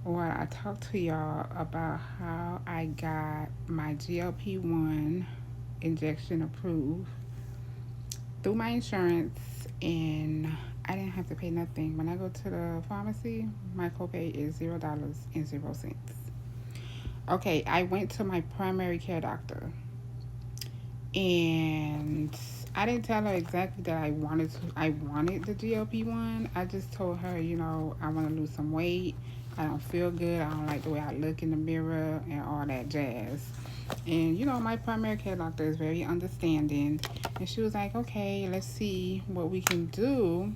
Well, I talked to y'all about how I got my GLP-1 injection approved through my insurance, and I didn't have to pay nothing. When I go to the pharmacy, my copay is $0.00. Okay, I went to my primary care doctor, and I didn't tell her exactly that I wanted the GLP-1. I just told her, I want to lose some weight. I don't feel good. I don't like the way I look in the mirror and all that jazz. And my primary care doctor is very understanding. And she was like, okay, let's see what we can do.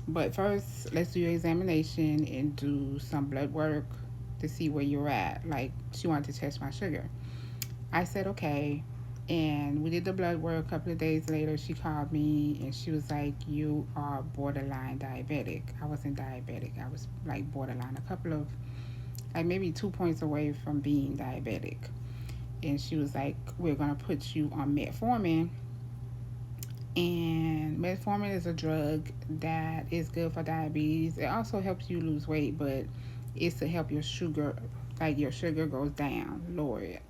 But first, let's do your examination and do some blood work to see where you're at. Like, she wanted to test my sugar. I said, okay. And we did the blood work. A couple of days later, she called me and she was like, you are borderline diabetic. I wasn't diabetic. I was like borderline, a couple of, like maybe 2 points away from being diabetic. And she was like, we're going to put you on metformin. And metformin is a drug that is good for diabetes. It also helps you lose weight, but it's to help your sugar, like your sugar goes down, lower it.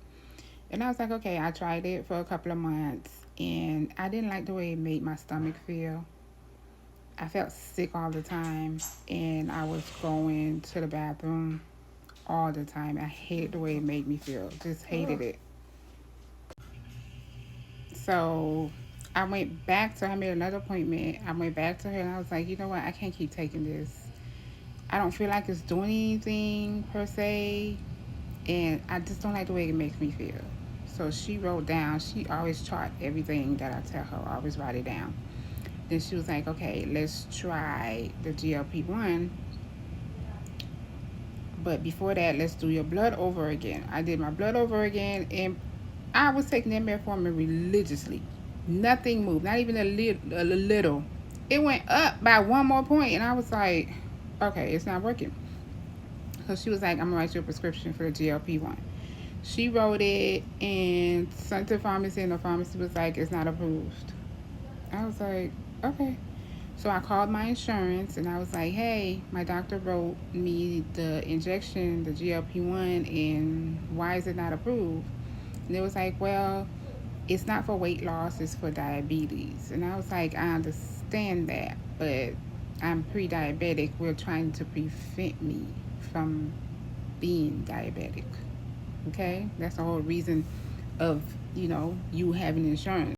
And I was like, okay, I tried it for a couple of months, and I didn't like the way it made my stomach feel. I felt sick all the time, and I was going to the bathroom all the time. I hated the way it made me feel, just hated it. So I went back to her, I made another appointment. I went back to her, and I was like, you know what, I can't keep taking this. I don't feel like it's doing anything per se, and I just don't like the way it makes me feel. So she wrote down, she always chart everything that I tell her, I always write it down. Then she was like, okay, let's try the GLP-1. But before that, let's do your blood over again. I did my blood over again, and I was taking that metformin religiously. Nothing moved, not even a little. It went up by 1 more point, and I was like, okay, it's not working. So she was like, I'm going to write you a prescription for the GLP-1. She wrote it and sent to the pharmacy, and the pharmacy was like, it's not approved. I was like, okay. So I called my insurance, and I was like, hey, my doctor wrote me the injection, the GLP-1, and why is it not approved? And it was like, well, it's not for weight loss, it's for diabetes. And I was like, I understand that, but I'm pre-diabetic. We're trying to prevent me from being diabetic. Okay? That's the whole reason of, you having insurance.